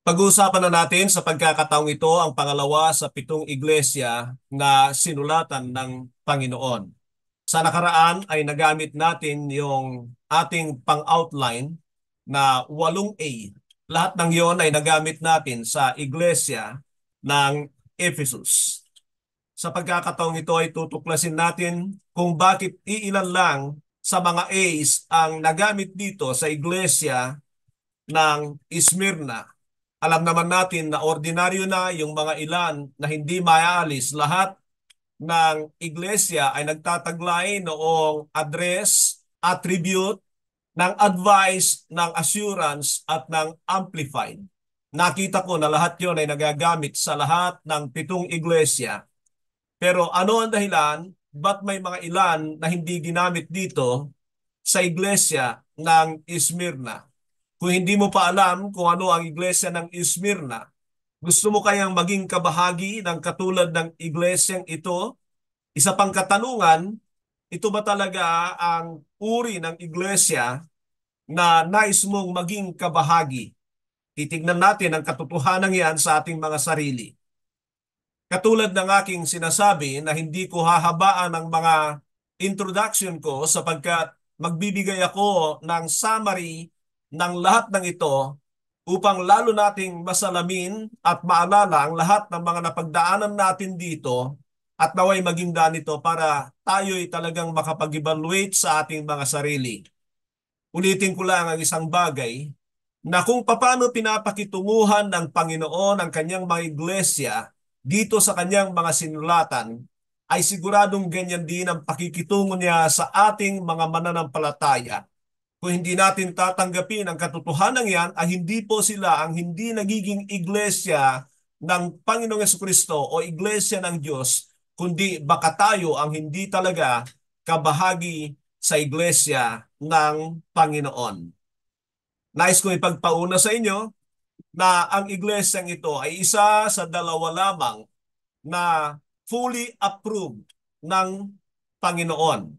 Pag-uusapan na natin sa pagkakataong ito ang pangalawa sa 7 iglesia na sinulatan ng Panginoon. Sa nakaraan ay nagamit natin yung ating pang-outline na 8A. Lahat ng yon ay nagamit natin sa iglesia ng Ephesus. Sa pagkakataong ito ay tutuklasin natin kung bakit iilan lang sa mga A's ang nagamit dito sa iglesia ng Smyrna. Alam naman natin na ordinaryo na yung mga ilan na hindi maaalis. Lahat ng iglesia ay nagtataglay noong address, attribute, ng advice, ng assurance at ng amplified. Nakita ko na lahat yon ay nagagamit sa lahat ng 7 iglesia. Pero ano ang dahilan? Ba't may mga ilan na hindi ginamit dito sa iglesia ng Smyrna? Kung hindi mo pa alam kung ano ang iglesia ng Smyrna, gusto mo kayang maging kabahagi ng katulad ng iglesyang ito? Isa pang katanungan, ito ba talaga ang uri ng iglesia na nais mong maging kabahagi? Titignan natin ang katotohanan yan sa ating mga sarili. Katulad ng aking sinasabi na hindi ko hahabaan ang mga introduction ko sapagkat magbibigay ako ng summary ng lahat ng ito upang lalo nating masalamin at maalala ang lahat ng mga napagdaanan natin dito at naway maging ganito para tayo'y talagang makapag-evaluate sa ating mga sarili. Ulitin ko lang ang isang bagay na kung paano pinapakitunguhan ng Panginoon ang kanyang mga iglesia dito sa kanyang mga sinulatan, ay siguradong ganyan din ang pakikitungo niya sa ating mga mananampalataya. Kung hindi natin tatanggapin ang katotohanan yan, ay hindi po sila ang hindi nagiging iglesia ng Panginoong Jesucristo o iglesia ng Diyos, kundi baka tayo ang hindi talaga kabahagi sa iglesia ng Panginoon. Nais ko ipagpauna sa inyo na ang iglesyang ito ay isa sa dalawa lamang na fully approved ng Panginoon.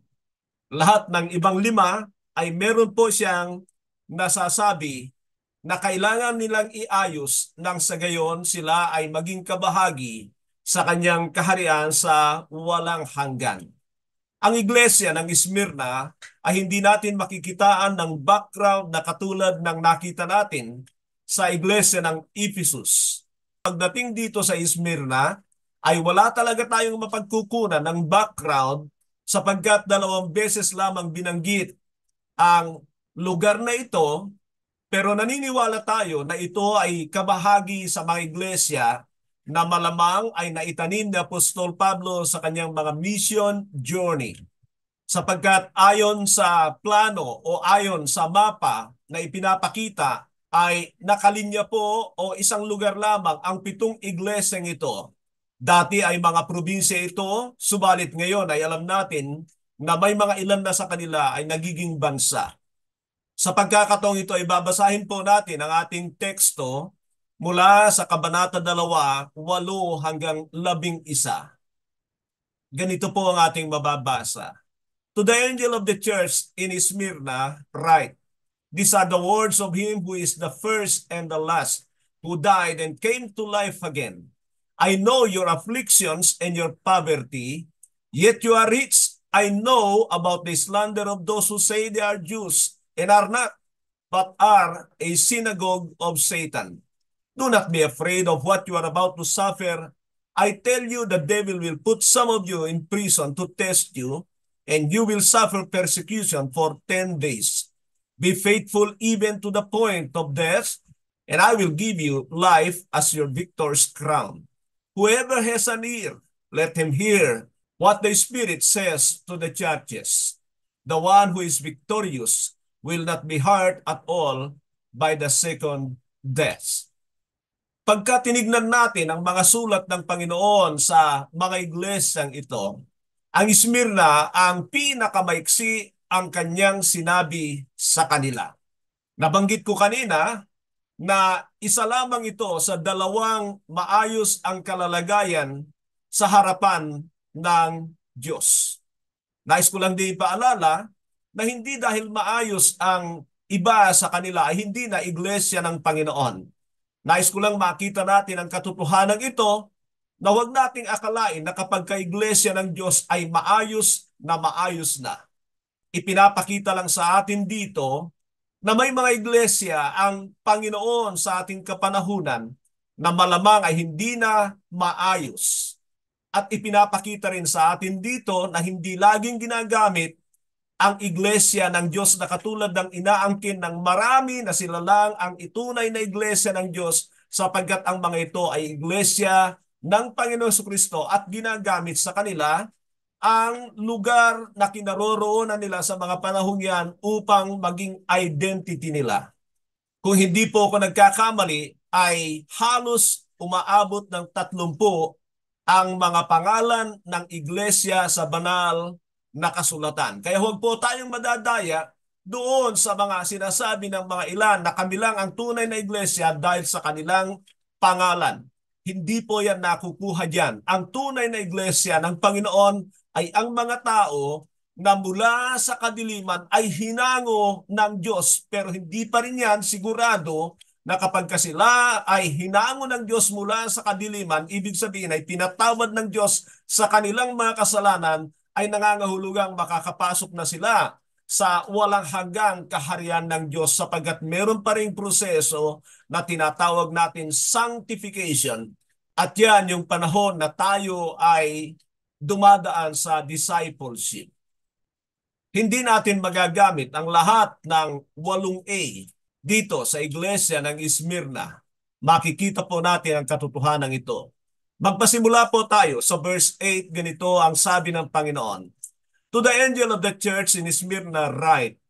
Lahat ng ibang 5 ay meron po siyang nasasabi na kailangan nilang iayos nang sa gayon sila ay maging kabahagi sa kanyang kaharian sa walang hanggan. Ang iglesia ng Smyrna ay hindi natin makikitaan ng background na katulad ng nakita natin sa iglesia ng Ephesus. Pagdating dito sa Smyrna, ay wala talaga tayong mapagkukunan ng background sapagkat 2 beses lamang binanggit ang lugar na ito, pero naniniwala tayo na ito ay kabahagi sa mga iglesia na malamang ay naitanim ni Apostol Pablo sa kanyang mga mission journey. Sapagkat ayon sa plano o ayon sa mapa na ipinapakita ay nakalinya po o isang lugar lamang ang 7 iglesyang ito. Dati ay mga probinsya ito, subalit ngayon ay alam natin na may mga ilan na sa kanila ay nagiging bansa. Sa pagkakataong ito ay babasahin po natin ang ating teksto mula sa Kabanata 2, 8 hanggang 11. Ganito po ang ating mababasa. To the angel of the church in Smyrna, write, these are the words of him who is the first and the last, who died and came to life again. I know your afflictions and your poverty, yet you are rich. I know about the slander of those who say they are Jews and are not, but are a synagogue of Satan. Do not be afraid of what you are about to suffer. I tell you, the devil will put some of you in prison to test you, and you will suffer persecution for 10 days. Be faithful even to the point of death, and I will give you life as your victor's crown. Whoever has an ear, let him hear what the Spirit says to the churches. The one who is victorious will not be hurt at all by the second death. Pagka tinignan natin ang mga sulat ng Panginoon sa mga iglesyang ito, ang Smyrna ang pinakamaiksi ang kanyang sinabi sa kanila. Nabanggit ko kanina na isa lamang ito sa dalawang maayos ang kalalagayan sa harapan ng Diyos. Nais ko lang din paalala na hindi dahil maayos ang iba sa kanila ay hindi na iglesia ng Panginoon. Nais ko lang makita natin ang katotohanan ito na huwag nating akalain na kapag ka-iglesia ng Diyos ay maayos na. Ipinapakita lang sa atin dito na may mga iglesia ang Panginoon sa ating kapanahunan na malamang ay hindi na maayos. At ipinapakita rin sa atin dito na hindi laging ginagamit ang iglesia ng Diyos na katulad ng inaangkin ng marami na sila lang ang itunay na iglesia ng Diyos sapagkat ang mga ito ay iglesia ng Panginoon Kristo at ginagamit sa kanila ang lugar na kinaroroonan nila sa mga panahong yan upang maging identity nila. Kung hindi po ako nagkakamali, ay halos umaabot ng 30 ang mga pangalan ng iglesia sa banal na kasulatan. Kaya huwag po tayong madadaya doon sa mga sinasabi ng mga ilan na kami lang ang tunay na iglesia dahil sa kanilang pangalan. Hindi po yan nakukuha dyan. Ang tunay na iglesia ng Panginoon ay ang mga tao na mula sa kadiliman ay hinango ng Diyos. Pero hindi pa rin yan sigurado na kapag sila ay hinango ng Diyos mula sa kadiliman, ibig sabihin ay pinatawad ng Diyos sa kanilang mga kasalanan, ay nangangahulugang makakapasok na sila sa walang hanggang kaharian ng Diyos sapagkat meron pa ring proseso na tinatawag natin sanctification. At yan yung panahon na tayo ay dumadaan sa discipleship. Hindi natin magagamit ang lahat ng 8A dito sa iglesia ng Smyrna. Makikita po natin ang katotohanan ito. Magpasimula po tayo sa verse 8, ganito ang sabi ng Panginoon. To the angel of the church in Smyrna write,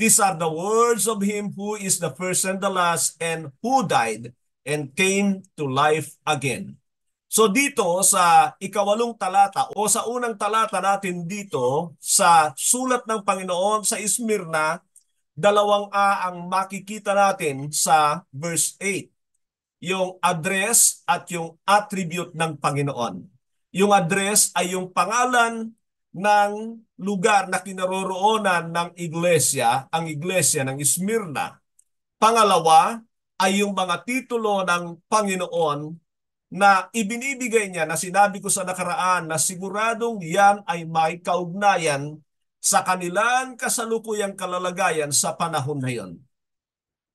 these are the words of him who is the first and the last and who died and came to life again. So dito sa ikawalong talata o sa unang talata natin dito sa sulat ng Panginoon sa Smyrna, 2A ang makikita natin sa verse 8. Yung address at yung attribute ng Panginoon. Yung address ay yung pangalan ng lugar na kinaroroonan ng iglesia, ang iglesia ng Smyrna. Pangalawa ay yung mga titulo ng Panginoon na ibinibigay niya na sinabi ko sa nakaraan na siguradong yan ay may kaugnayan sa kanilang kasalukuyang kalalagayan sa panahon na yon.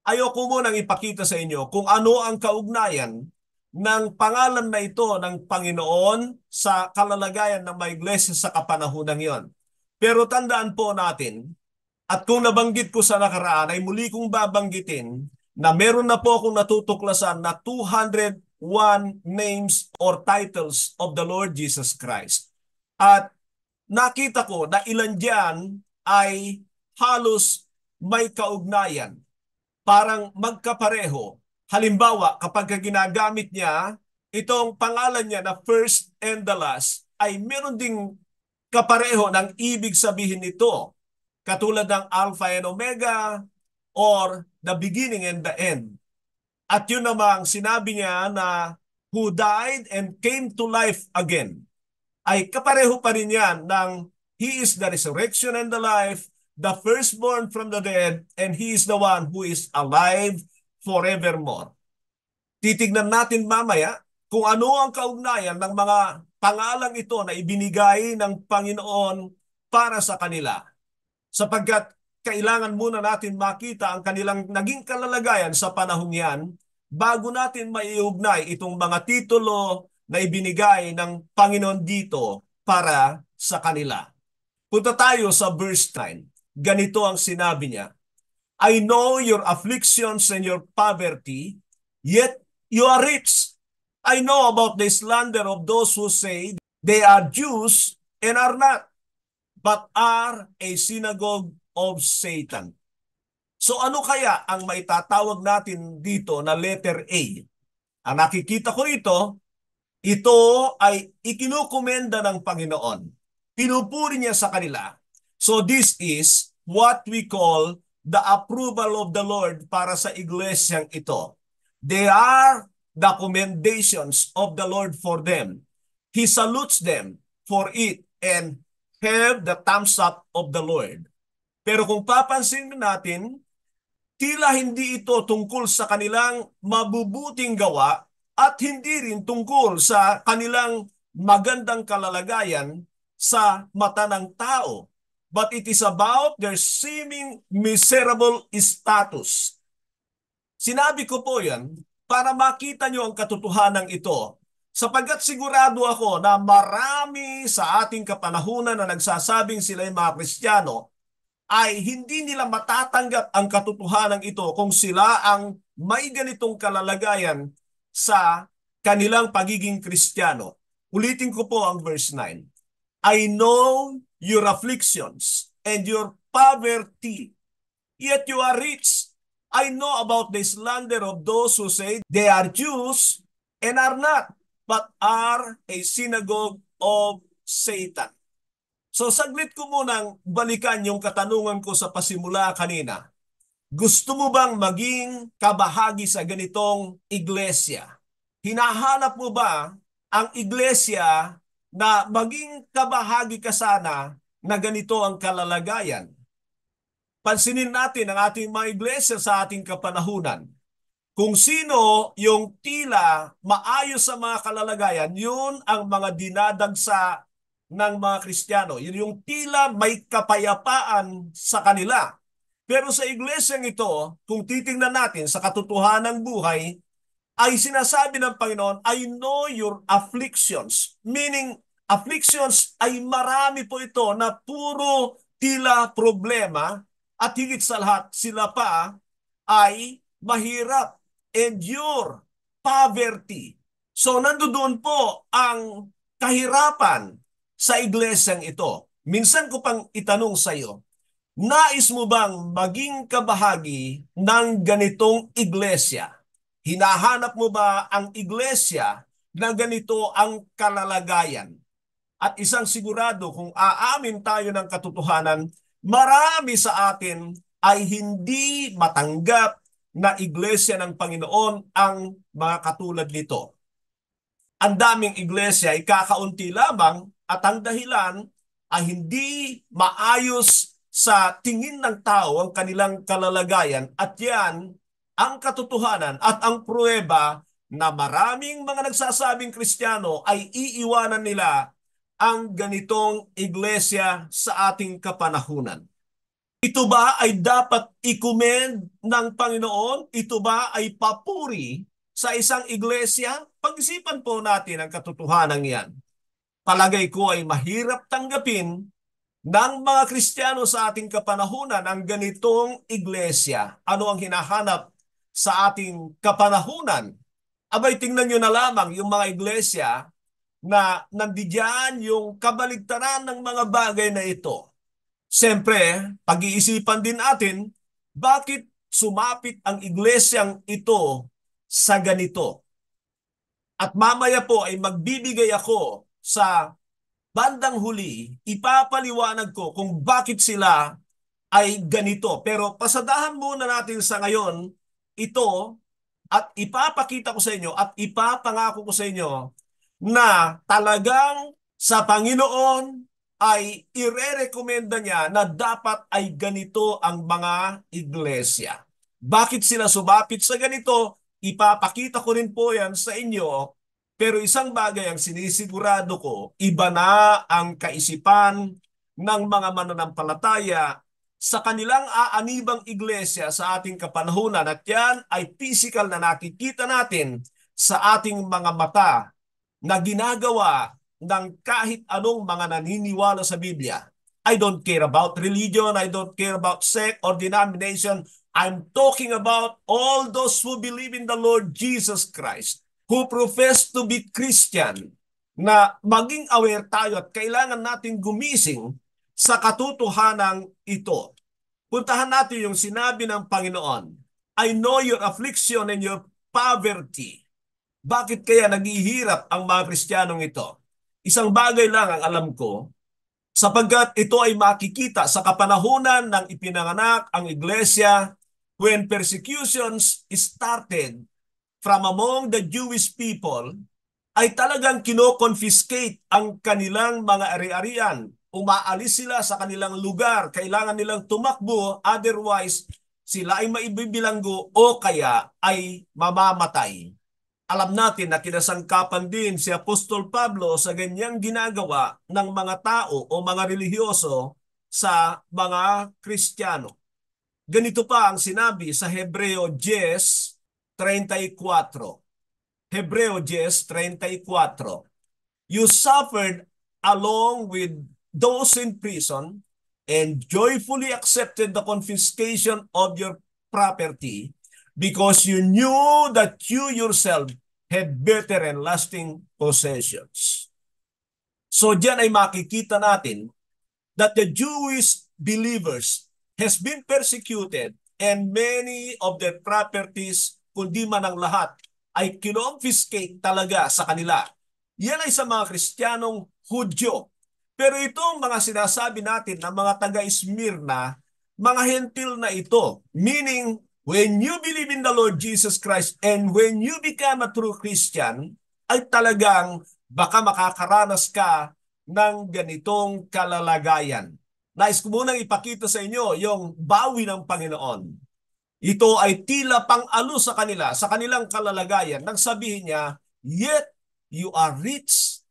Ayoko munang ipakita sa inyo kung ano ang kaugnayan ng pangalan na ito ng Panginoon sa kalalagayan ng mga iglesia sa kapanahon yon. Pero tandaan po natin, at kung nabanggit ko sa nakaraan ay muli kong babanggitin na meron na po akong natutuklasan na 201 names or titles of the Lord Jesus Christ. At nakita ko na ilan dyan ay halos may kaugnayan. Parang magkapareho. Halimbawa, kapag ginagamit niya, itong pangalan niya na first and the last, ay meron ding kapareho ng ibig sabihin nito. Katulad ng Alpha and Omega or the beginning and the end. At yun namang sinabi niya na who died and came to life again. Ay kapareho pa rin yan ng He is the resurrection and the life, the firstborn from the dead, and He is the one who is alive forevermore. Titignan natin mamaya kung ano ang kaugnayan ng mga pangalang ito na ibinigay ng Panginoon para sa kanila. Sapagkat kailangan muna natin makita ang kanilang naging kalalagayan sa panahong yan bago natin maiugnay itong mga titulo na ibinigay ng Panginoon dito para sa kanila. Punta tayo sa verse 9. Ganito ang sinabi niya, I know your afflictions and your poverty, yet you are rich. I know about the slander of those who say they are Jews and are not, but are a synagogue of Satan. So ano kaya ang maitatawag natin dito na letter A? Ang nakikita ko ito ay ikinukomenda ng Panginoon. Pinupuri niya sa kanila. So this is what we call the approval of the Lord para sa iglesyang ito. They are the commendations of the Lord for them. He salutes them for it and have the thumbs up of the Lord. Pero kung papansin natin, Tila hindi ito tungkol sa kanilang mabubuting gawa at hindi rin tungkol sa kanilang magandang kalalagayan sa mata ng tao. But it is about their seeming miserable status. Sinabi ko po yan para makita nyo ang katotohanan ito, sapagkat sigurado ako na marami sa ating kapanahunan na nagsasabing sila ay mga Kristiyano ay hindi nila matatanggap ang katotohanan ito kung sila ang may ganitong kalalagayan sa kanilang pagiging Kristiyano. Ulitin ko po ang verse 9. I know your afflictions and your poverty, yet you are rich. I know about the slander of those who say they are Jews and are not, but are a synagogue of Satan. So saglit ko munang balikan yung katanungan ko sa pasimula kanina. Gusto mo bang maging kabahagi sa ganitong iglesia? Hinahanap mo ba ang iglesia na maging kabahagi ka sana na ganito ang kalalagayan? Pansinin natin ang ating mga iglesia sa ating kapanahunan. Kung sino yung tila maayos sa mga kalalagayan, yun ang mga dinadagsa ng mga Kristiyano. Yun yung tila may kapayapaan sa kanila. Pero sa iglesyang ito, kung titingnan natin sa katotohanan ng buhay, ay sinasabi ng Panginoon, I know your afflictions. Meaning, afflictions ay marami po ito na puro tila problema at higit sa lahat, sila pa ay mahirap, endure, poverty. So nandoon po ang kahirapan sa iglesyang ito. Minsan ko pang itanong sa iyo, nais mo bang maging kabahagi ng ganitong iglesia? Hinahanap mo ba ang iglesia na ganito ang kalalagayan? At isang sigurado, kung aamin tayo ng katotohanan, marami sa atin ay hindi matanggap na iglesia ng Panginoon ang mga katulad nito. Ang daming iglesia ay kakaunti lamang at ang dahilan ay hindi maayos sa tingin ng tao ang kanilang kalalagayan at yan ang katotohanan at ang pruweba na maraming mga nagsasabing Kristiyano ay iiwanan nila ang ganitong iglesia sa ating kapanahunan. Ito ba ay dapat i-commend ng Panginoon? Ito ba ay papuri sa isang iglesia? Pag-isipan po natin ang katotohanan yan. Palagay ko ay mahirap tanggapin ng mga Kristiyano sa ating kapanahunan ang ganitong iglesia. Ano ang hinahanap sa ating kapanahunan? Abay, tingnan nyo na lamang yung mga iglesia na nandiyan yung kabaligtaran ng mga bagay na ito. Siyempre, pag-iisipan din natin, bakit sumapit ang iglesyang ito sa ganito? At mamaya po ay magbibigay ako sa bandang huli, ipapaliwanag ko kung bakit sila ay ganito. Pero pasadahan muna natin sa ngayon ito at ipapakita ko sa inyo at ipapangako ko sa inyo na talagang sa Panginoon ay irerekomenda niya na dapat ay ganito ang mga iglesia. Bakit sila sumapit sa ganito? Ipapakita ko rin po yan sa inyo. Pero isang bagay ang sinisigurado ko, iba na ang kaisipan ng mga mananampalataya sa kanilang aanibang iglesia sa ating kapanahunan at yan ay physical na nakikita natin sa ating mga mata na ginagawa ng kahit anong mga naniniwala sa Biblia. I don't care about religion, I don't care about sect or denomination. I'm talking about all those who believe in the Lord Jesus Christ, who profess to be Christian, na maging aware tayo at kailangan natin gumising sa katotohanan ito. Puntahan natin yung sinabi ng Panginoon, I know your affliction and your poverty. Bakit kaya naghihirap ang mga Kristiyanong ito? Isang bagay lang ang alam ko, sapagkat ito ay makikita sa kapanahunan ng ipinanganak ang iglesia when persecutions started from among the Jewish people, ay talagang kino-confiscate ang kanilang mga ari-arian. Umaalis sila sa kanilang lugar, kailangan nilang tumakbo, otherwise sila ay maibibilanggo o kaya ay mamamatay. Alam natin na kinasangkapan din si Apostol Pablo sa ganyang ginagawa ng mga tao o mga relihiyoso sa mga Kristiyano. Ganito pa ang sinabi sa Hebreo 10:34. Hebreo 10:34. You suffered along with those in prison and joyfully accepted the confiscation of your property because you knew that you yourself had better and lasting possessions. So diyan ay makikita natin that the Jewish believers has been persecuted and many of their properties, kundi man ang lahat, ay kinonfiscate talaga sa kanila. Yan ay sa mga Kristiyanong Hudyo. Pero itong mga sinasabi natin na mga taga-Smyrna, mga hentil na ito, meaning when you believe in the Lord Jesus Christ and when you become a true Christian, ay talagang baka makakaranas ka ng ganitong kalalagayan. Nais ko munang ipakita sa inyo yung bawi ng Panginoon. Ito ay tila pang-alo sa kanila, sa kanilang kalalagayan. Nang sabihin niya, yet you are rich.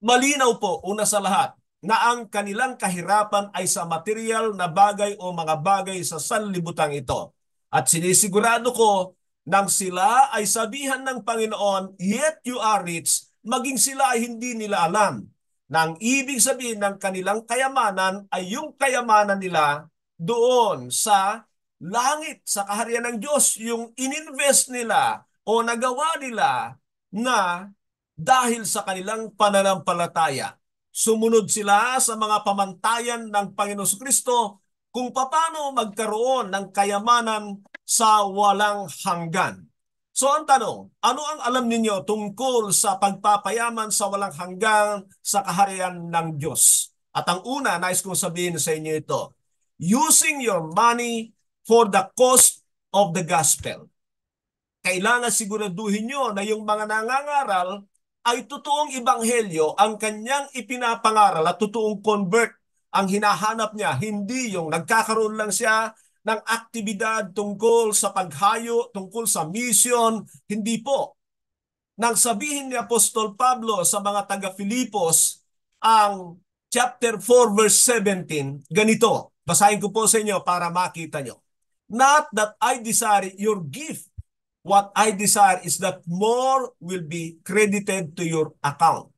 Malinaw po, una sa lahat, na ang kanilang kahirapan ay sa material na bagay o mga bagay sa sanlibutan ito. At sinisigurado ko, nang sila ay sabihan ng Panginoon, yet you are rich, maging sila ay hindi nila alam na ang ibig sabihin ng kanilang kayamanan ay yung kayamanan nila doon sa langit, sa kaharian ng Diyos, yung ininvest nila o nagawa nila na dahil sa kanilang pananampalataya. Sumunod sila sa mga pamantayan ng Panginoon Kristo kung paano magkaroon ng kayamanan sa walang hanggan. So ang tanong, ano ang alam ninyo tungkol sa pagpapayaman sa walang hanggan sa kaharian ng Diyos? At ang una, nais kong sabihin sa inyo ito, using your money for the cost of the gospel. Kailangan siguraduhin nyo na yung mga nangangaral ay totoong ibanghelyo ang kanyang ipinapangaral at totoong convert ang hinahanap niya, hindi yung nagkakaroon lang siya ng aktibidad tungkol sa paghayo, tungkol sa mission, hindi po. Nang sabihin ni Apostol Pablo sa mga taga-Filipos ang chapter 4 verse 17, ganito, basahin ko po sa inyo para makita nyo. Not that I desire your gift. What I desire is that more will be credited to your account.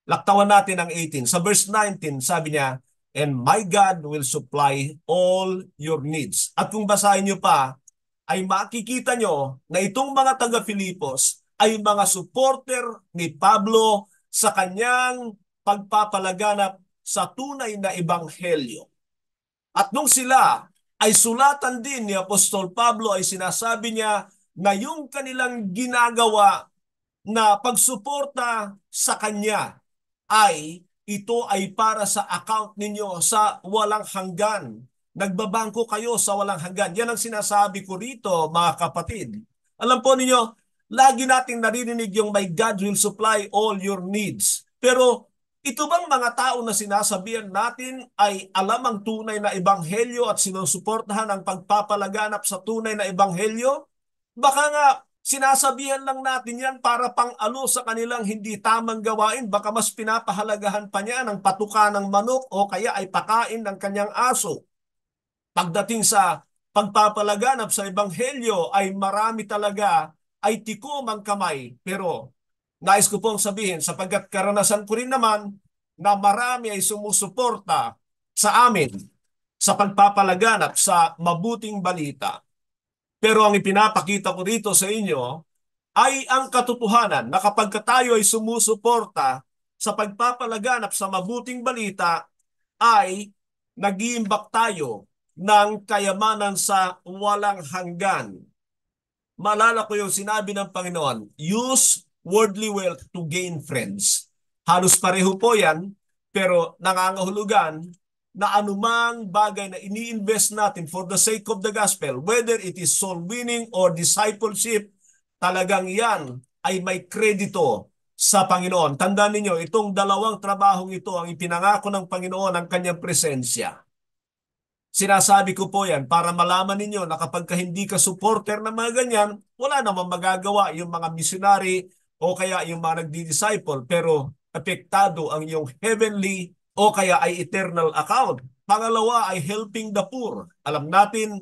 Laktawan natin ang 18. Sa verse 19, sabi niya, and my God will supply all your needs. At kung basahin nyo pa, ay makikita nyo na itong mga taga-Filipos ay mga supporter ni Pablo sa kanyang pagpapalaganap sa tunay na ebanghelyo. At nung sila ay sulatan din ni Apostol Pablo, ay sinasabi niya na yung kanilang ginagawa na pagsuporta sa kanya ay ito ay para sa account ninyo sa walang hanggan. Nagbabangko kayo sa walang hanggan. Yan ang sinasabi ko rito, mga kapatid. Alam po ninyo, lagi nating naririnig yung my God will supply all your needs. Pero ito bang mga tao na sinasabihan natin ay alam ang tunay na ebanghelyo at sinusuportahan ang pagpapalaganap sa tunay na ebanghelyo? Baka nga sinasabihan lang natin yan para pang-alo sa kanilang hindi tamang gawain. Baka mas pinapahalagahan pa niya ng patuka ng manok o kaya ay pakain ng kanyang aso. Pagdating sa pagpapalaganap sa ebanghelyo ay marami talaga ay tikom ang kamay. Pero nais ko pong sabihin, sapagkat karanasan ko rin naman na marami ay sumusuporta sa amin sa pagpapalaganap sa mabuting balita. Pero ang ipinapakita ko rito sa inyo ay ang katotohanan na kapag tayo ay sumusuporta sa pagpapalaganap sa mabuting balita, ay nag-iimbak tayo ng kayamanan sa walang hanggan. Maalala ko yung sinabi ng Panginoon, use worldly wealth to gain friends. Halos pareho po yan, pero nangangahulugan na anumang bagay na ini-invest natin for the sake of the gospel, whether it is soul winning or discipleship, talagang yan ay may kredito sa Panginoon. Tandaan ninyo, itong dalawang trabahong ito ang ipinangako ng Panginoon ang kanyang presensya. Sinasabi ko po yan para malaman ninyo na kapag hindi ka supporter ng mga ganyan, wala namang magagawa yung mga missionary o kaya yung mga nagdi-disciple, pero apektado ang iyong heavenly o kaya ay eternal account. Pangalawa ay helping the poor. Alam natin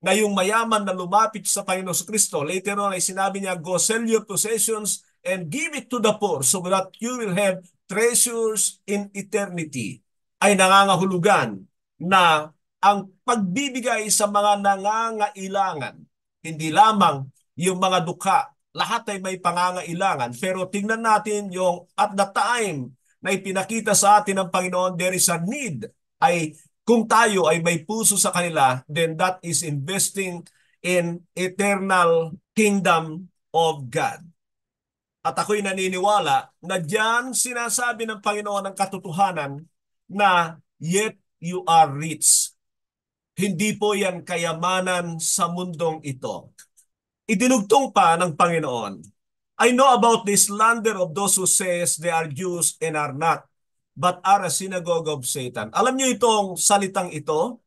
na yung mayaman na lumapit sa Panginoon Kristo, later on ay sinabi niya, go sell your possessions and give it to the poor so that you will have treasures in eternity. Ay nangangahulugan na ang pagbibigay sa mga nangangailangan, hindi lamang yung mga dukha, lahat ay may pangangailangan. Pero tingnan natin yung at the time na ipinakita sa atin ng Panginoon, there is a need, ay kung tayo ay may puso sa kanila, then that is investing in eternal kingdom of God. At ako'y naniniwala na diyan sinasabi ng Panginoon ang katotohanan na yet you are rich. Hindi po yan kayamanan sa mundong ito. Idinugtong pa ng Panginoon, I know about the slander of those who says they are Jews and are not, but are a synagogue of Satan. Alam niyo itong salitang ito?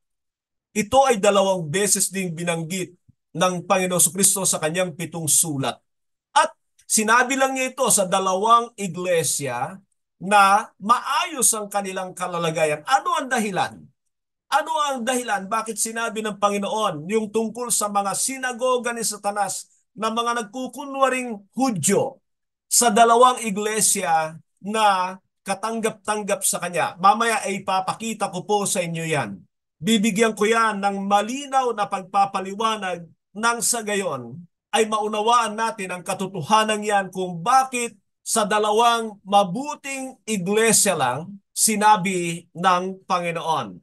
Ito ay 2 beses ding binanggit ng Panginoon Kristo sa kanyang 7 sulat. At sinabi lang niya ito sa 2 iglesia na maayos ang kanilang kalalagayan. Ano ang dahilan? Ano ang dahilan bakit sinabi ng Panginoon yung tungkol sa mga sinagoga ni Satanas na mga nagkukunwaring Hudyo sa 2 iglesia na katanggap-tanggap sa Kanya? Mamaya ay ipapakita ko po sa inyo yan. Bibigyan ko yan ng malinaw na pagpapaliwanag nang sa gayon ay maunawaan natin ang katotohanan yan kung bakit sa 2 mabuting iglesia lang sinabi ng Panginoon.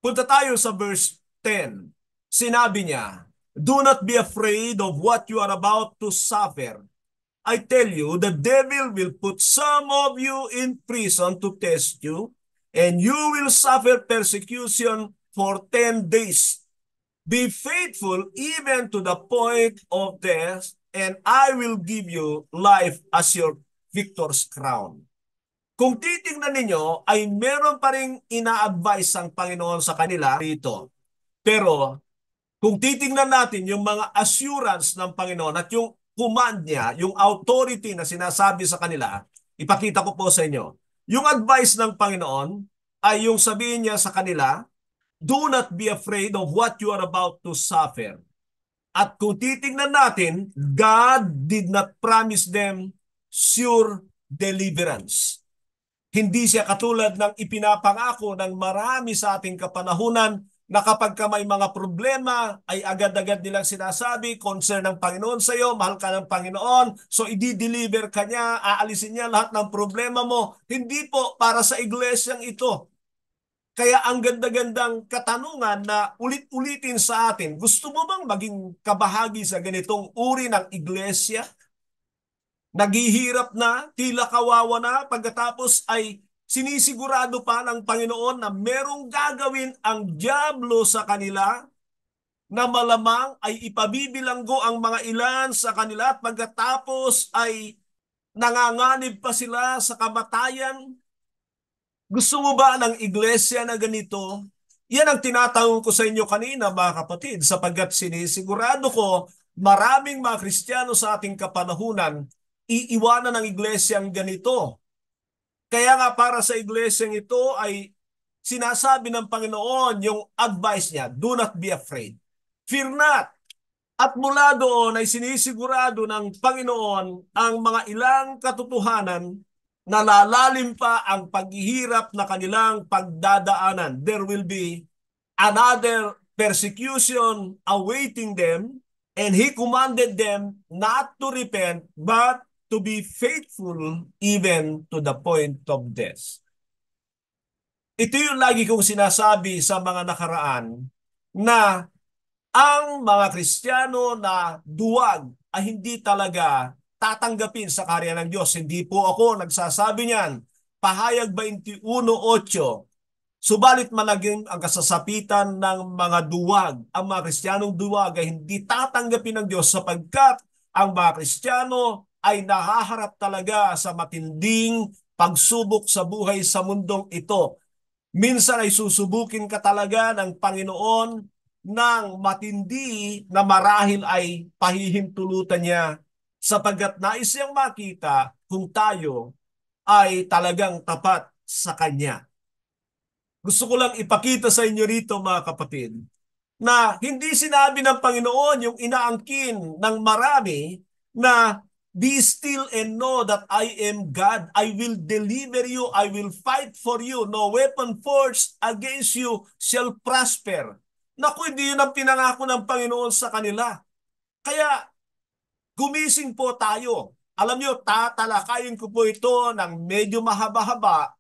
Punta tayo sa verse 10. Sinabi niya, do not be afraid of what you are about to suffer. I tell you, the devil will put some of you in prison to test you, and you will suffer persecution for 10 days. Be faithful even to the point of death, and I will give you life as your victor's crown. Kung titingnan ninyo, ay meron pa rin ina-advise ang Panginoon sa kanila dito. Pero kung titingnan natin yung mga assurance ng Panginoon at yung command niya, yung authority na sinasabi sa kanila, ipakita ko po sa inyo. Yung advice ng Panginoon ay yung sabihin niya sa kanila, do not be afraid of what you are about to suffer. At kung titingnan natin, God did not promise them sure deliverance. Hindi siya katulad ng ipinapangako ng marami sa ating kapanahunan na kapag ka may mga problema ay agad-agad nilang sinasabi, concern ng Panginoon sa iyo, mahal ka ng Panginoon, so i-deliver ka niya, aalisin niya lahat ng problema mo. Hindi po para sa iglesyang ito. Kaya ang ganda-gandang katanungan na ulit-ulitin sa atin, gusto mo bang maging kabahagi sa ganitong uri ng iglesia? Naghihirap na, tila kawawa na, pagkatapos ay sinisigurado pa ng Panginoon na merong gagawin ang dyablo sa kanila na malamang ay ipabibilanggo ang mga ilan sa kanila at pagkatapos ay nanganganib pa sila sa kamatayan. Gusto mo ba ng iglesia na ganito? Yan ang tinatanong ko sa inyo kanina mga kapatid, sapagkat sinisigurado ko maraming mga Kristiyano sa ating kapanahunan iiwanan ng iglesyang ganito. Kaya nga para sa iglesyang ito ay sinasabi ng Panginoon yung advice niya, do not be afraid. Fear not. At mula doon ay sinisigurado ng Panginoon ang mga ilang katotohanan na lalalim pa ang paghihirap na kanilang pagdadaanan. There will be another persecution awaiting them, and He commanded them not to repent but to be faithful even to the point of death. Ito yung lagi kong sinasabi sa mga nakaraan na ang mga Kristiyano na duwag ay hindi talaga tatanggapin sa karya ng Diyos. Hindi po ako nagsasabi niyan. Pahayag 21:8. Subalit malagim ang kasasapitan ng mga duwag. Ang mga Kristiyanong duwag ay hindi tatanggapin ng Diyos sapagkat ang mga Kristiyano ay nahaharap talaga sa matinding pagsubok sa buhay sa mundong ito. Minsan ay susubukin ka talaga ng Panginoon ng matindi na marahil ay pahihintulutan niya sapagkat nais niyang makita kung tayo ay talagang tapat sa Kanya. Gusto ko lang ipakita sa inyo rito mga kapatid na hindi sinabi ng Panginoon yung inaangkin ng marami na be still and know that I am God. I will deliver you. I will fight for you. No weapon forged against you shall prosper. Naku, hindi yun ang pinangako ng Panginoon sa kanila. Kaya gumising po tayo. Alam nyo, tatalakayin ko po ito ng medyo mahaba-haba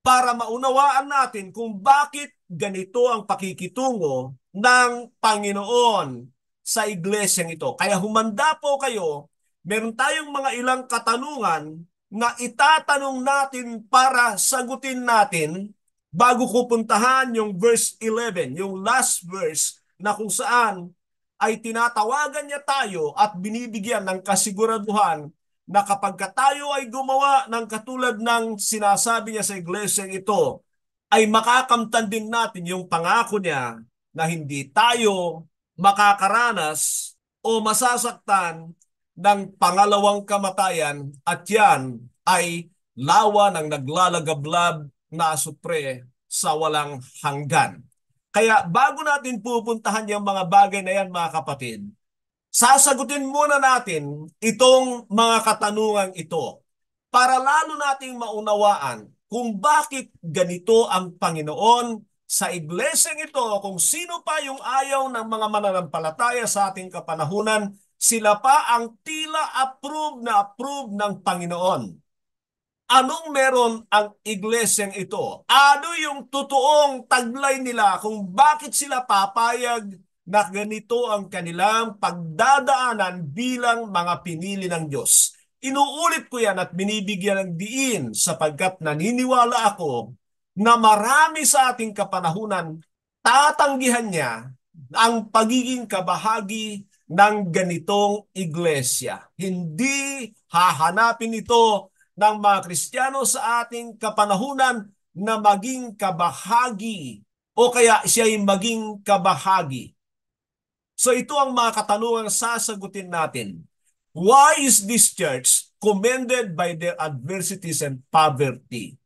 para maunawaan natin kung bakit ganito ang pakikitungo ng Panginoon sa iglesyang ito. Kaya humanda po kayo, meron tayong mga ilang katanungan na itatanong natin para sagutin natin bago ko puntahan yung verse 11, yung last verse na kung saan ay tinatawagan niya tayo at binibigyan ng kasiguraduhan na kapag tayo ay gumawa ng katulad ng sinasabi niya sa iglesyang ito, ay makakamtan din natin yung pangako niya na hindi tayo makakaranas o masasaktan ng pangalawang kamatayan at yan ay lawa ng naglalagablab na asupre sa walang hanggan. Kaya bago natin pupuntahan yung mga bagay na yan mga kapatid, sasagutin muna natin itong mga katanungang ito para lalo nating maunawaan kung bakit ganito ang Panginoon sa iglesyang ito, kung sino pa yung ayaw ng mga mananampalataya sa ating kapanahunan, sila pa ang tila approve ng Panginoon. Anong meron ang iglesyang ito? Ano yung totoong taglay nila kung bakit sila papayag na ganito ang kanilang pagdadaanan bilang mga pinili ng Diyos? Inuulit ko yan at binibigyan ng diin sapagkat naniniwala ako na marami sa ating kapanahunan tatanggihan niya ang pagiging kabahagi ng ganitong iglesia. Hindi hahanapin ito ng mga Kristiyano sa ating kapanahunan na maging kabahagi o kaya siya ay maging kabahagi. So ito ang mga katanungang sasagutin natin. Why is this church commended by their adversities and poverty?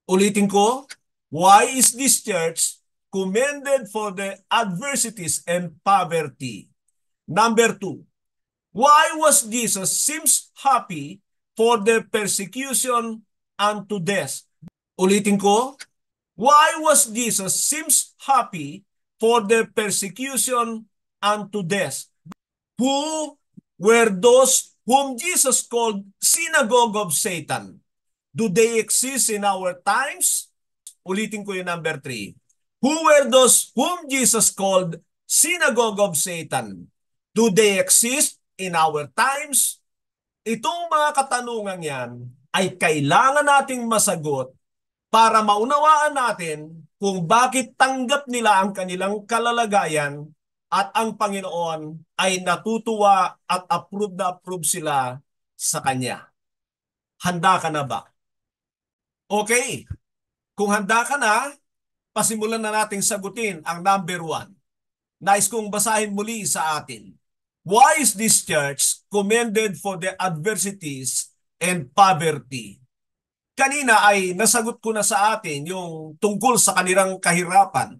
Ulitin ko, why is this church commended for the adversities and poverty? Number 2, why was Jesus seems happy for their persecution unto death? Ulitin ko, why was Jesus seems happy for their persecution unto death? Who were those whom Jesus called synagogue of Satan? Do they exist in our times? Ulitin ko yung number 3. Who were those whom Jesus called synagogue of Satan? Do they exist in our times? Itong mga katanungan yan ay kailangan nating masagot para maunawaan natin kung bakit tanggap nila ang kanilang kalalagayan at ang Panginoon ay natutuwa at approve na approve sila sa Kanya. Handa ka na ba? Okay. Kung handa ka na, pasimulan na nating sagutin ang number 1. Nais kong basahin muli sa atin. Why is this church commended for the adversities and poverty? Kanina ay nasagot ko na sa atin yung tungkol sa kanilang kahirapan.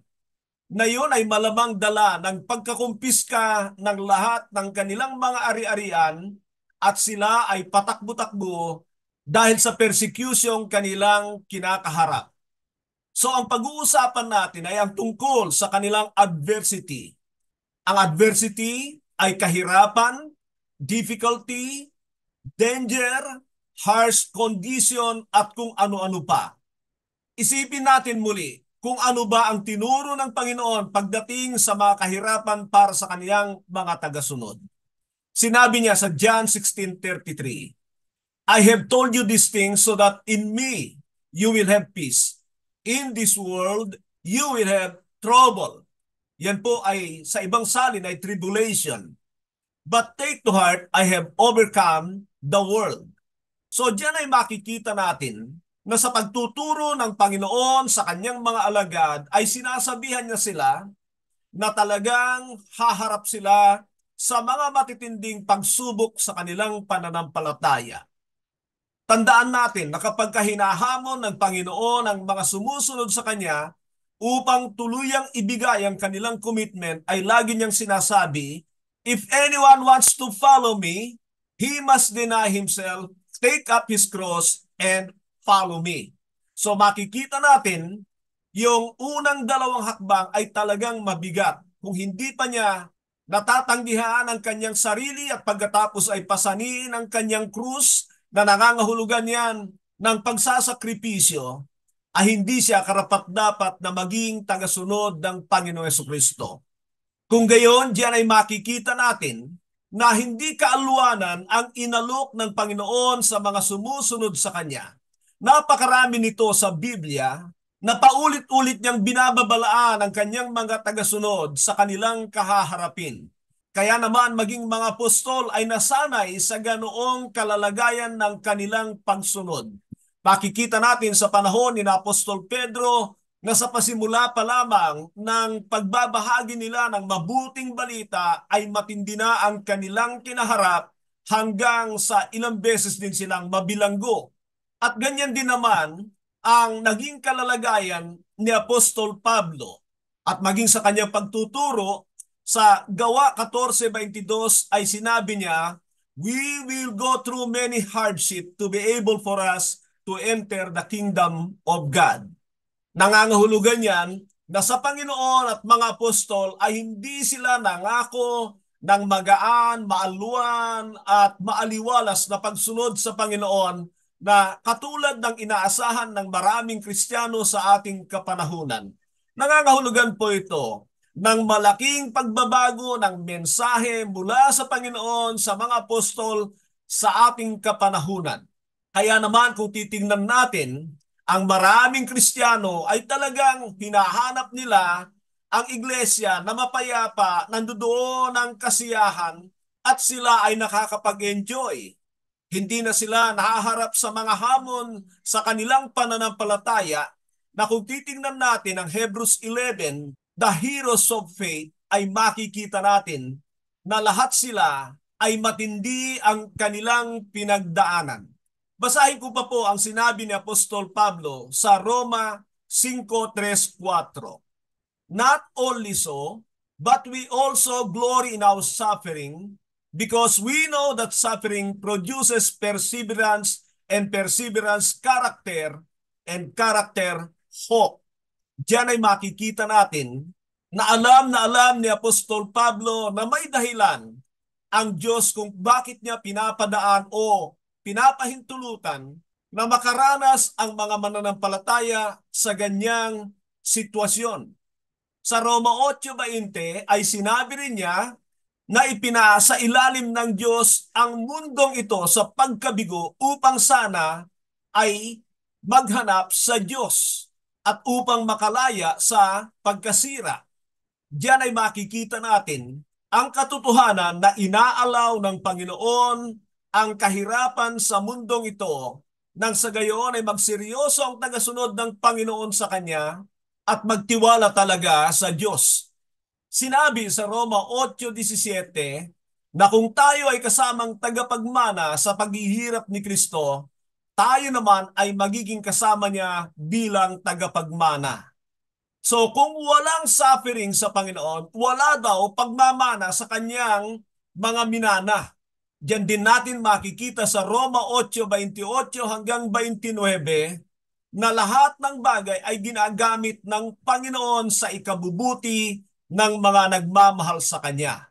Na yun ay malamang dala ng pagkakumpiska ng lahat ng kanilang mga ari-arian at sila ay patakbo-takbo dahil sa persecution kanilang kinakaharap. So ang pag-uusapan natin ay ang tungkol sa kanilang adversity. Ang adversity ay kahirapan, difficulty, danger, harsh condition at kung ano-ano pa. Isipin natin muli kung ano ba ang tinuro ng Panginoon pagdating sa mga kahirapan para sa kaniyang mga tagasunod. Sinabi niya sa John 16:33, I have told you these things so that in me you will have peace. In this world you will have trouble. Yan po ay sa ibang salin ay tribulation. But take to heart, I have overcome the world. So diyan ay makikita natin na sa pagtuturo ng Panginoon sa kanyang mga alagad ay sinasabihan niya sila na talagang haharap sila sa mga matitinding pagsubok sa kanilang pananampalataya. Tandaan natin na kapag hinahamon ng Panginoon ang mga sumusunod sa Kanya upang tuluyang ibigay ang kanilang commitment, ay lagi niyang sinasabi, if anyone wants to follow me, he must deny himself, take up his cross, and follow me. So makikita natin, yung unang dalawang hakbang ay talagang mabigat. Kung hindi pa niya natatanggihan ang kanyang sarili at pagkatapos ay pasanin ang kanyang krus, na nangangahulugan yan ng pagsasakripisyo, ay hindi siya karapat-dapat na maging tagasunod ng Panginoong Jesucristo. Kung gayon, diyan ay makikita natin na hindi kaaluanan ang inalok ng Panginoon sa mga sumusunod sa Kanya. Napakarami nito sa Biblia na paulit-ulit niyang binababalaan ang kanyang mga tagasunod sa kanilang kahaharapin. Kaya naman maging mga apostol ay nasanay sa ganoong kalalagayan ng kanilang pagsunod. Makikita natin sa panahon ni Apostol Pedro na sa pasimula pa lamang ng pagbabahagi nila ng mabuting balita ay matindi na ang kanilang kinaharap hanggang sa ilang beses din silang mabilanggo. At ganyan din naman ang naging kalalagayan ni Apostol Pablo. At maging sa kanyang pagtuturo, sa Gawa 14:22 ay sinabi niya, we will go through many hardship to be able for us to enter the kingdom of God. Nangangahulugan yan na sa Panginoon at mga apostol ay hindi sila nangako ng magaan, maaluan at maaliwalas na pagsunod sa Panginoon na katulad ng inaasahan ng maraming Kristiyano sa ating kapanahunan. Nangangahulugan po ito ng malaking pagbabago ng mensahe mula sa Panginoon sa mga apostol sa ating kapanahunan. Kaya naman kung titingnan natin, ang maraming Kristiyano ay talagang hinahanap nila ang iglesia na mapayapa, nandoon ang kasiyahan at sila ay nakakapag-enjoy. Hindi na sila nahaharap sa mga hamon sa kanilang pananampalataya na kung titingnan natin ang Hebrews 11, the heroes of faith, ay makikita natin na lahat sila ay matindi ang kanilang pinagdaanan. Basahin ko pa po ang sinabi ni Apostol Pablo sa Roma 5:3-4. Not only so, but we also glory in our suffering, because we know that suffering produces perseverance, and perseverance character, and character hope. Diyan ay makikita natin na alam ni Apostol Pablo na may dahilan ang Diyos kung bakit niya pinapadaan o pinapahintulutan na makaranas ang mga mananampalataya sa ganyang sitwasyon. Sa Roma 8:20 ay sinabi rin niya na ipinasa ilalim ng Diyos ang mundong ito sa pagkabigo upang sana ay maghanap sa Diyos at upang makalaya sa pagkasira. Diyan ay makikita natin ang katotohanan na inaalaw ng Panginoon ang kahirapan sa mundong ito nang sa gayon ay magseryoso ang tagasunod ng Panginoon sa Kanya at magtiwala talaga sa Diyos. Sinabi sa Roma 8:17 na kung tayo ay kasamang tagapagmana sa paghihirap ni Kristo, tayo naman ay magiging kasama niya bilang tagapagmana. So kung walang suffering sa Panginoon, wala daw pagmamana sa kanyang mga minana. Diyan din natin makikita sa Roma 8:28-29 na lahat ng bagay ay ginagamit ng Panginoon sa ikabubuti ng mga nagmamahal sa Kanya.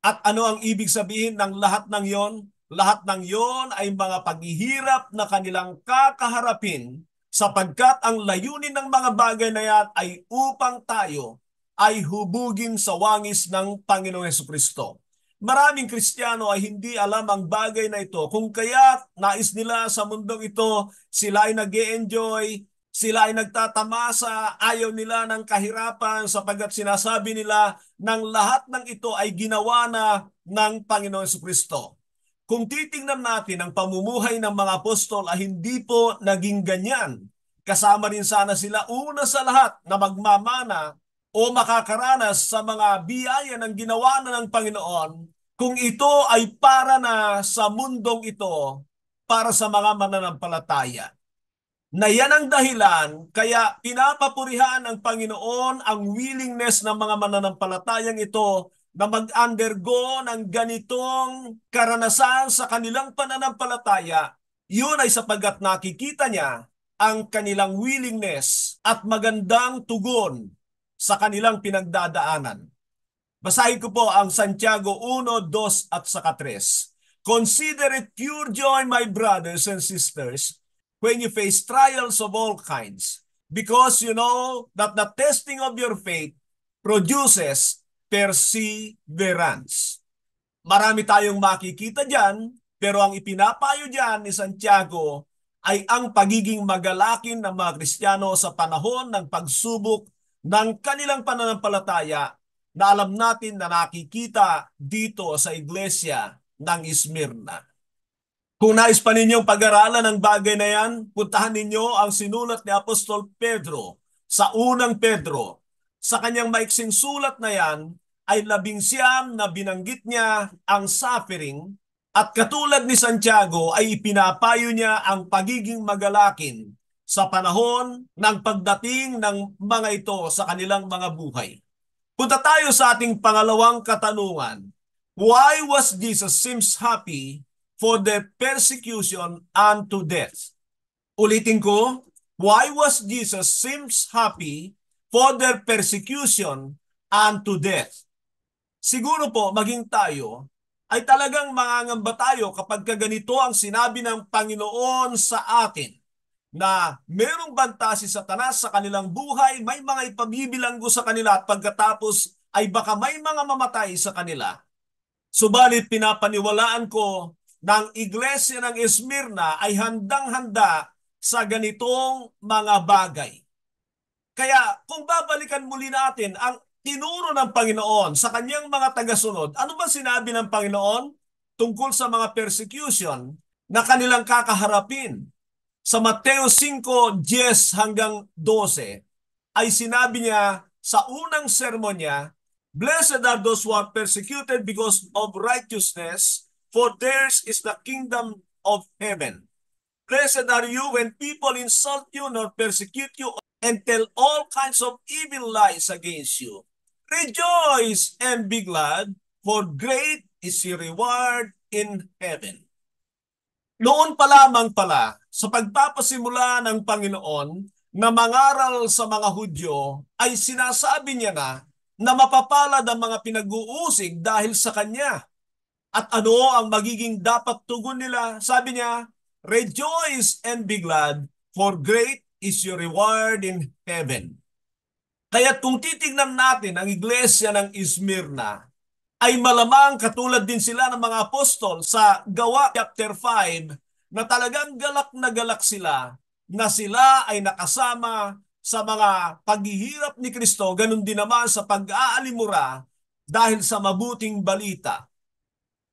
At ano ang ibig sabihin ng lahat ng yon? Lahat ng yon ay mga paghihirap na kanilang kakaharapin sapagkat ang layunin ng mga bagay na yan ay upang tayo ay hubugin sa wangis ng Panginoong Jesucristo. Maraming Kristiyano ay hindi alam ang bagay na ito kung kaya nais nila sa mundong ito sila ay nag-e-enjoy, sila ay nagtatamasa, ayaw nila ng kahirapan sapagkat sinasabi nila ng lahat ng ito ay ginawa na ng Panginoong Jesucristo. kung titingnan natin ang pamumuhay ng mga apostol ay hindi po naging ganyan. Kasama rin sana sila una sa lahat na magmamana o makakaranas sa mga biyaya ng ginawa na ng Panginoon kung ito ay para na sa mundong ito, para sa mga mananampalataya. Na yan ang dahilan kaya pinapapurihan ng Panginoon ang willingness ng mga mananampalatayang ito na mag-undergo ng ganitong karanasan sa kanilang pananampalataya. Yun ay sapagkat nakikita niya ang kanilang willingness at magandang tugon sa kanilang pinagdadaanan. Basahin ko po ang Santiago 1, 2 at saka 3. Consider it pure joy, my brothers and sisters, when you face trials of all kinds, because you know that the testing of your faith produces perseverance. Marami tayong makikita dyan, pero ang ipinapayo dyan ni Santiago ay ang pagiging magalakin ng mga Kristiyano sa panahon ng pagsubok ng kanilang pananampalataya na alam natin na nakikita dito sa iglesia ng Smyrna. Kung nais pa ninyong pag-aralan ng bagay na yan, puntahan ninyo ang sinulat ni Apostol Pedro sa unang Pedro. Sa kanyang maiksing sulat na yan, ay 19 na binanggit niya ang suffering at katulad ni Santiago ay ipinapayo niya ang pagiging magalakin sa panahon ng pagdating ng mga ito sa kanilang mga buhay. Punta tayo sa ating pangalawang katanungan. Why was Jesus seems happy for their persecution unto death? Ulitin ko, why was Jesus seems happy for their persecution unto death? Siguro po, maging tayo, ay talagang mangangamba tayo kapag ganito ang sinabi ng Panginoon sa atin na merong banta si Satanas sa kanilang buhay, may mga ipabibilanggo sa kanila at pagkatapos ay baka may mga mamatay sa kanila. Subalit pinapaniwalaan ko ng Iglesia ng Smyrna ay handang-handa sa ganitong mga bagay. Kaya kung babalikan muli natin ang tinuro ng Panginoon sa kanyang mga tagasunod, ano ba sinabi ng Panginoon tungkol sa mga persecution na kanilang kakaharapin? Sa Mateo 5:10 hanggang 12 ay sinabi niya sa unang sermon niya, Blessed are those who are persecuted because of righteousness, for theirs is the kingdom of heaven. Blessed are you when people insult you nor persecute you and tell all kinds of evil lies against you. Rejoice and be glad, for great is your reward in heaven. Noon pa lamang pala, sa pagpapasimula ng Panginoon na mangaral sa mga Hudyo, ay sinasabi niya na mapapalad ang mga pinag-uusig dahil sa Kanya. At ano ang magiging dapat tugon nila? Sabi niya, Rejoice and be glad, for great is your reward in heaven. Kaya kung titignan natin ang iglesia ng Smyrna, ay malamang katulad din sila ng mga apostol sa Gawa chapter 5 na talagang galak sila na sila ay nakasama sa mga paghihirap ni Kristo, ganun din naman sa pag-aalimura dahil sa mabuting balita.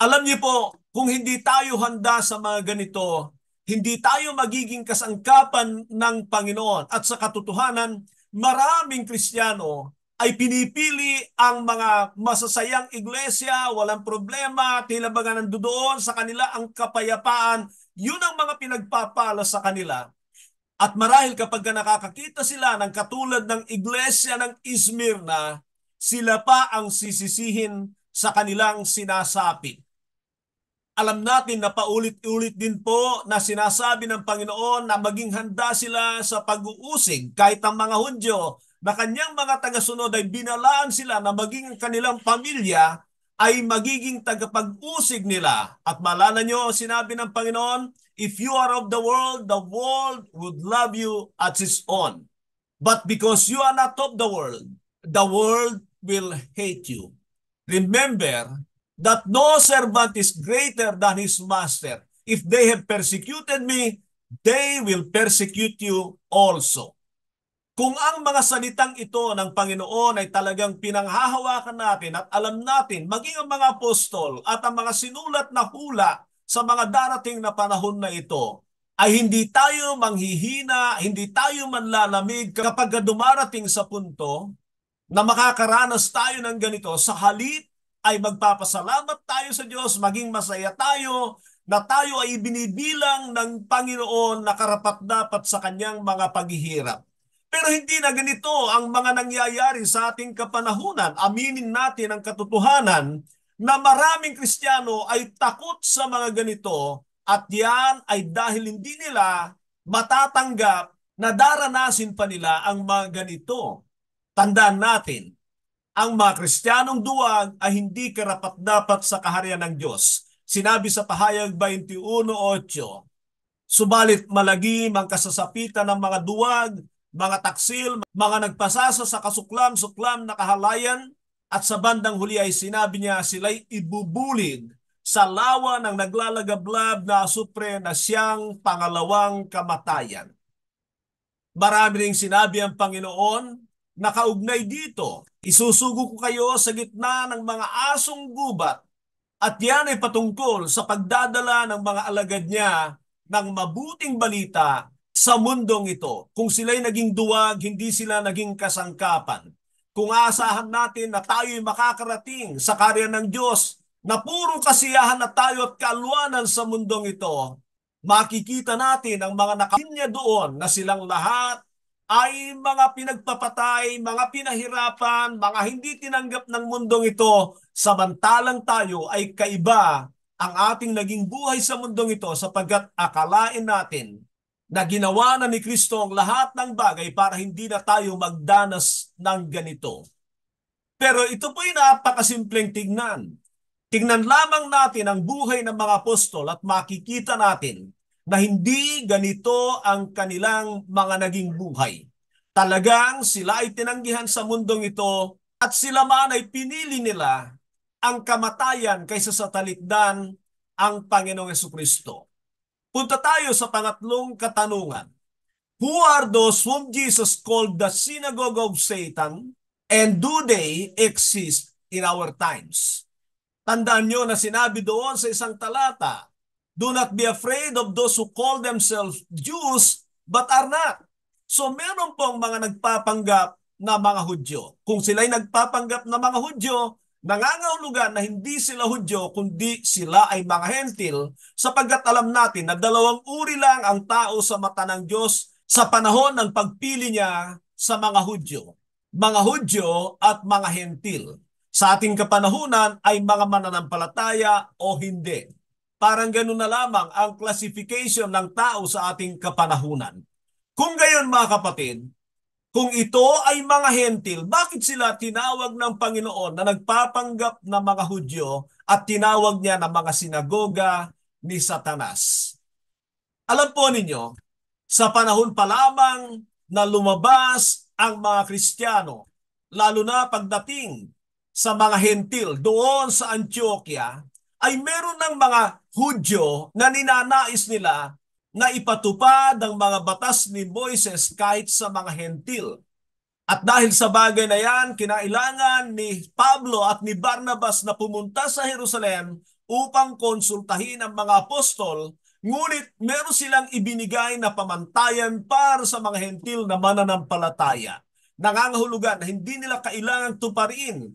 Alam niyo po, kung hindi tayo handa sa mga ganito, hindi tayo magiging kasangkapan ng Panginoon. At sa katotohanan, maraming Kristiyano ay pinipili ang mga masasayang iglesia, walang problema, tila baga nandoon sa kanila ang kapayapaan. Yun ang mga pinagpapala sa kanila. At marahil kapag nakakakita sila ng katulad ng iglesia ng Smyrna, sila pa ang sisisihin sa kanilang sinasapit. Alam natin na paulit-ulit din po na sinasabi ng Panginoon na maging handa sila sa pag-uusig kahit ang mga Hudyo na kanyang mga tagasunod ay binalaan sila na maging kanilang pamilya ay magiging tagapag-usig nila. At maalala nyo, sinabi ng Panginoon, if you are of the world would love you as its own. But because you are not of the world will hate you. Remember that no servant is greater than his master. If they have persecuted me, they will persecute you also. Kung ang mga salitang ito ng Panginoon ay talagang pinanghahawakan natin at alam natin, maging ang mga apostol at ang mga sinulat na hula sa mga darating na panahon na ito ay hindi tayo manghihina, hindi tayo manlalamig kapag dumarating sa punto na makakaranas tayo ng ganito. Sa halip ay magpapasalamat tayo sa Diyos, maging masaya tayo na tayo ay binibilang ng Panginoon na karapat-dapat sa kanyang mga paghihirap. Pero hindi na ganito ang mga nangyayari sa ating kapanahunan. Aminin natin ang katotohanan na maraming Kristiyano ay takot sa mga ganito at yan ay dahil hindi nila matatanggap na daranasin pa nila ang mga ganito. Tandaan natin, ang mga Kristiyanong duwag ay hindi karapat-dapat sa kaharian ng Diyos. Sinabi sa Pahayag 21:8, subalit malagim ang kasasapitan ng mga duwag, mga taksil, mga nagpasasa sa kasuklam-suklam na kahalayan, at sa bandang huli ay sinabi niya sila'y ibubulid sa lawa ng naglalagablab na asupre na siyang pangalawang kamatayan. Marami ring sinabi ang Panginoon na kaugnay dito. Isusugo ko kayo sa gitna ng mga asong gubat at yan ay patungkol sa pagdadala ng mga alagad niya ng mabuting balita sa mundong ito. Kung sila'y naging duwag, hindi sila naging kasangkapan. Kung aasahan natin na tayo'y makakarating sa kaharian ng Diyos na puro kasiyahan na tayo at kaalwanan sa mundong ito, makikita natin ang mga nakalinya doon na silang lahat ay mga pinagpapatay, mga pinahirapan, mga hindi tinanggap ng mundong ito, samantalang tayo ay kaiba ang ating naging buhay sa mundong ito sapagkat akalain natin na ginawa na ni Kristo ang lahat ng bagay para hindi na tayo magdanas ng ganito. Pero ito po'y napakasimpleng tignan. Tignan lamang natin ang buhay ng mga apostol at makikita natin na hindi ganito ang kanilang mga naging buhay. Talagang sila ay tinanggihan sa mundong ito at sila man ay pinili nila ang kamatayan kaysa sa talikdan ang Panginoong Jesucristo. Punta tayo sa pangatlong katanungan. Who are those whom Jesus called the synagogue of Satan, and do they exist in our times? Tandaan nyo na sinabi doon sa isang talata, do not be afraid of those who call themselves Jews but are not. So meron pong mga nagpapanggap na mga Hudyo. Kung sila'y nagpapanggap na mga Hudyo, nangangahulugan na hindi sila Hudyo kundi sila ay mga Hentil, sapagkat alam natin na dalawang uri lang ang tao sa mata ng Diyos sa panahon ng pagpili niya sa mga Hudyo. Mga Hudyo at mga Hentil. Sa ating kapanahunan ay mga mananampalataya o hindi. Parang ganun na lamang ang classification ng tao sa ating kapanahunan. Kung gayon mga kapatid, kung ito ay mga Hentil, bakit sila tinawag ng Panginoon na nagpapanggap na mga Hudyo at tinawag niya na mga sinagoga ni Satanas? Alam po ninyo, sa panahon pa lamang na lumabas ang mga Kristiyano, lalo na pagdating sa mga Hentil doon sa Antioquia, ay meron ng mga Hudyo na ninanais nila na ipatupad ang mga batas ni Moises kahit sa mga Hentil. At dahil sa bagay na yan, kinailangan ni Pablo at ni Barnabas na pumunta sa Jerusalem upang konsultahin ang mga apostol, ngunit meron silang ibinigay na pamantayan para sa mga Hentil na mananampalataya. Nangangahulugan na hindi nila kailangang tuparin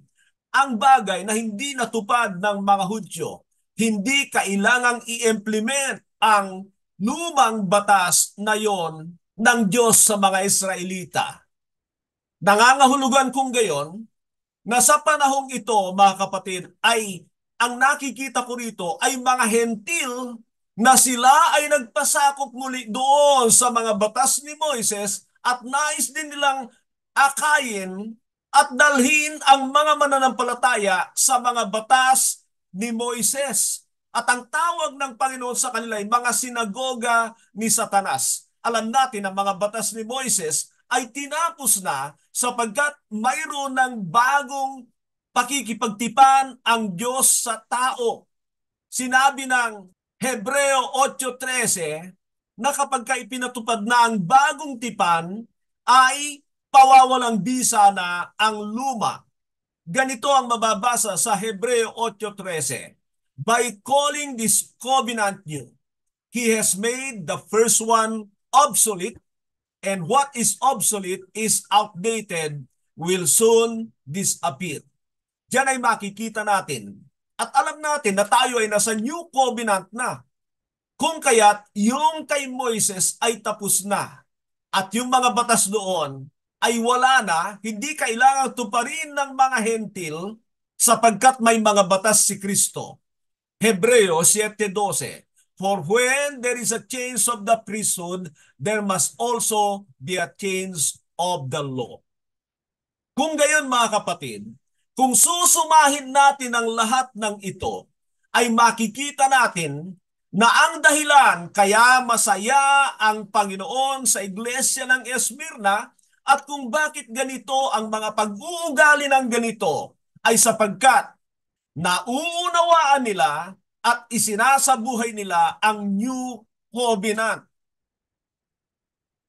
ang bagay na hindi natupad ng mga Hudyo. Hindi kailangang i-implement ang lumang batas na yon ng Diyos sa mga Israelita. Nangangahulugan kung gayon na sa panahong ito, mga kapatid, ay ang nakikita ko rito ay mga Hentil na sila ay nagpasakop muli doon sa mga batas ni Moises at nais din nilang akayin at dalhin ang mga mananampalataya sa mga batas ni Moises. At ang tawag ng Panginoon sa kanila ay mga sinagoga ni Satanas. Alam natin ang mga batas ni Moises ay tinapos na sapagkat mayroon ng bagong pakikipagtipan ang Diyos sa tao. Sinabi ng Hebreo 8:13 na kapag ipinatupad na ang bagong tipan ay pawawalang bisa na ang luma. Ganito ang mababasa sa Hebreo 8:13. By calling this covenant new, He has made the first one obsolete, and what is obsolete is outdated, will soon disappear. Diyan ay makikita natin at alam natin na tayo ay nasa new covenant na. Kung kaya't yung kay Moises ay tapos na at yung mga batas doon ay wala na, hindi kailangang tuparin ng mga hentil sapagkat may mga batas si Kristo. Hebreo 7:12. For when there is a change of the priesthood, there must also be a change of the law. Kung gayon mga kapatid, kung susumahin natin ang lahat ng ito, ay makikita natin na ang dahilan kaya masaya ang Panginoon sa iglesia ng Esmirna at kung bakit ganito ang mga pag-uugali ng ganito ay sapagkat nauunawaan nila at isinasabuhay nila ang new covenant.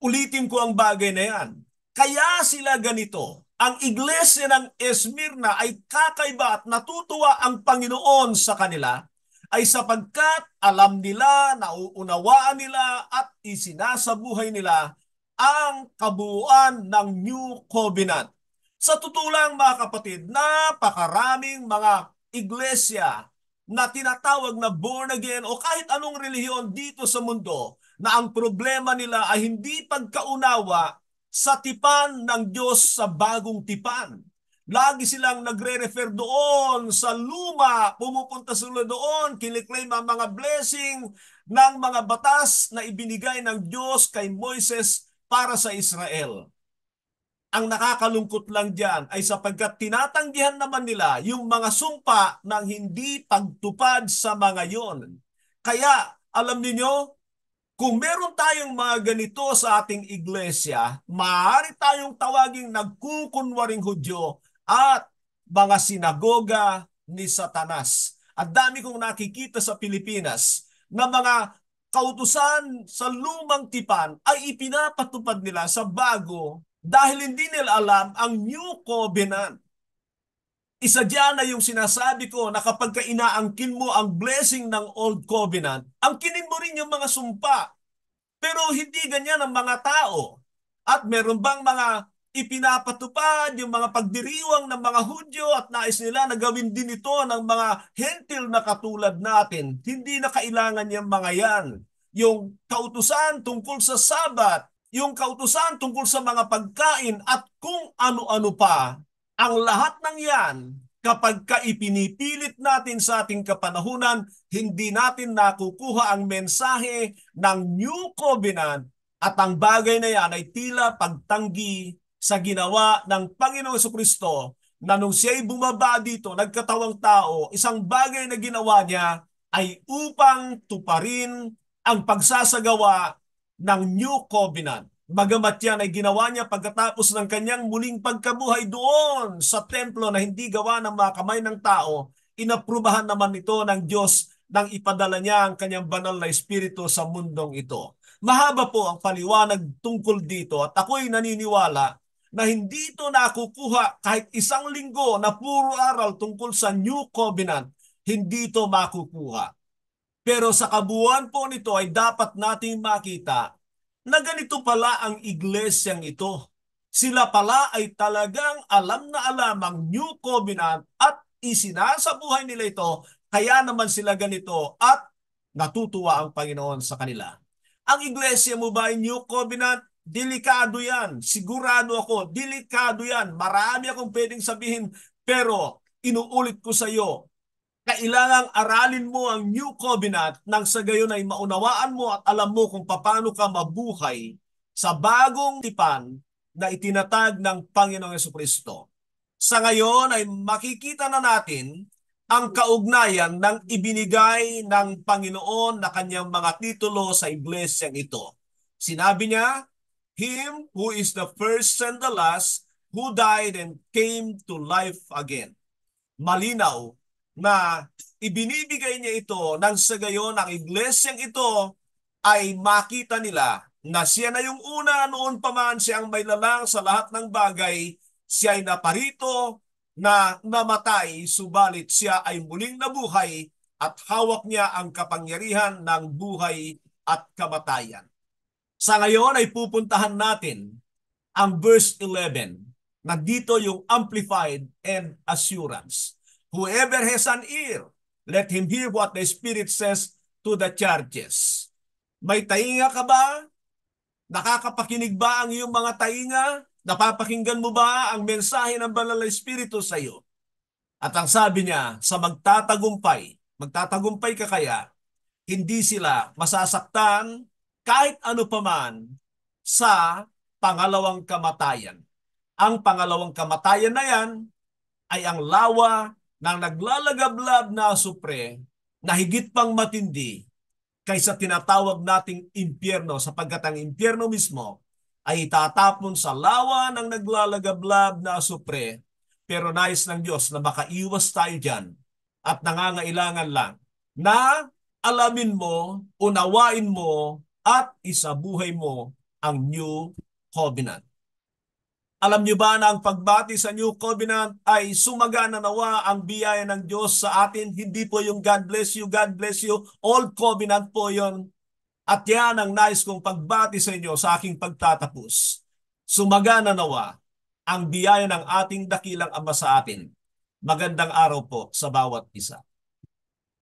Ulitin ko ang bagay na yan. Kaya sila ganito. Ang iglesia ng Esmirna ay kakaiba at natutuwa ang Panginoon sa kanila ay sapagkat alam nila, nauunawaan nila at isinasabuhay nila ang kabuuan ng New Covenant. Sa totoo lang mga kapatid, napakaraming mga iglesia na tinatawag na born again o kahit anong relihiyon dito sa mundo na ang problema nila ay hindi pagkaunawa sa tipan ng Diyos sa bagong tipan. Lagi silang nagre-refer doon sa luma, pumupunta sila doon, kiniklaim ang mga blessing ng mga batas na ibinigay ng Diyos kay Moises para sa Israel. Ang nakakalungkot lang diyan ay sapagkat tinatanggihan naman nila yung mga sumpa ng hindi pagtupad sa mga yon. Kaya, alam niyo, kung meron tayong mga ganito sa ating iglesia, maaari tayong tawaging nagkukunwaring Hudyo at mga sinagoga ni Satanas. At dami kong nakikita sa Pilipinas na mga kautusan sa lumang tipan ay ipinapatupad nila sa bago dahil hindi nila alam ang New Covenant. Isa diyan na yung sinasabi ko na kapag inaangkin mo ang blessing ng Old Covenant, angkinin mo rin yung mga sumpa. Pero hindi ganyan ang mga tao. At meron bang mga ipinapatupad yung mga pagdiriwang ng mga Hudyo at nais nila na gawin din ito ng mga hentil na katulad natin. Hindi na kailangan yung mga yan. Yung kautusan tungkol sa Sabat, yung kautusan tungkol sa mga pagkain at kung ano-ano pa, ang lahat ng yan, kapag ipinipilit natin sa ating kapanahunan, hindi natin nakukuha ang mensahe ng New Covenant at ang bagay na yan ay tila pagtanggi sa ginawa ng Panginoong Jesucristo na nung siya'y bumaba dito, nagkatawang tao, isang bagay na ginawa niya ay upang tuparin ang pagsasagawa ng New Covenant. Bagamat yan ay ginawa niya pagkatapos ng kanyang muling pagkabuhay doon sa templo na hindi gawa ng mga kamay ng tao, inaprubahan naman ito ng Diyos nang ipadala niya ang kanyang banal na espiritu sa mundong ito. Mahaba po ang paliwanag tungkol dito at ako'y naniniwala na hindi ito nakukuha kahit isang linggo na puro aral tungkol sa New Covenant, hindi ito makukuha. Pero sa kabuuan po nito ay dapat nating makita na ganito pala ang iglesyang ito. Sila pala ay talagang alam na alam ang New Covenant at isinasabuhay nila ito, kaya naman sila ganito at natutuwa ang Panginoon sa kanila. Ang iglesia mo ba ay New Covenant? Delikado yan. Sigurado ako, delikado yan. Marami akong pwedeng sabihin, pero inuulit ko sa iyo, kailangang aralin mo ang New Covenant nang sa gayon ay maunawaan mo at alam mo kung paano ka mabuhay sa bagong tipan na itinatag ng Panginoong Jesucristo. Sa ngayon ay makikita na natin ang kaugnayan ng ibinigay ng Panginoon na kanyang mga titulo sa iglesyang ito. Sinabi niya, Him who is the first and the last, who died and came to life again. Malinaw na ibinibigay niya ito nang sa gayon ang iglesyang ito ay makita nila na siya na yung una noon pa man siyang may lalang sa lahat ng bagay, siya ay naparito na namatay, subalit siya ay muling nabuhay at hawak niya ang kapangyarihan ng buhay at kamatayan. Sa ngayon ay pupuntahan natin ang verse 11. Nandito yung amplified and assurance. Whoever has an ear, let him hear what the Spirit says to the churches. May tainga ka ba? Nakakapakinig ba ang iyong mga tainga? Napapakinggan mo ba ang mensahe ng Banal na Espiritu sa iyo? At ang sabi niya, sa magtatagumpay ka kaya, hindi sila masasaktan kahit ano paman sa pangalawang kamatayan. Ang pangalawang kamatayan na yan ay ang lawa ng naglalagablab na asupre na higit pang matindi kaysa tinatawag nating impyerno, sapagkat ang impyerno mismo ay itatapon sa lawa ng naglalagablab na asupre. Pero nais ng Diyos na makaiwas tayo dyan at nangangailangan lang na alamin mo, unawain mo, at isabuhay mo ang New Covenant. Alam niyo ba na ang pagbati sa New Covenant ay sumagana nawa ang biyaya ng Diyos sa atin? Hindi po yung God bless you, God bless you. Old Covenant po yon. At yan ang nais kong pagbati sa inyo sa aking pagtatapos. Sumagana nawa ang biyaya ng ating dakilang Ama sa atin. Magandang araw po sa bawat isa.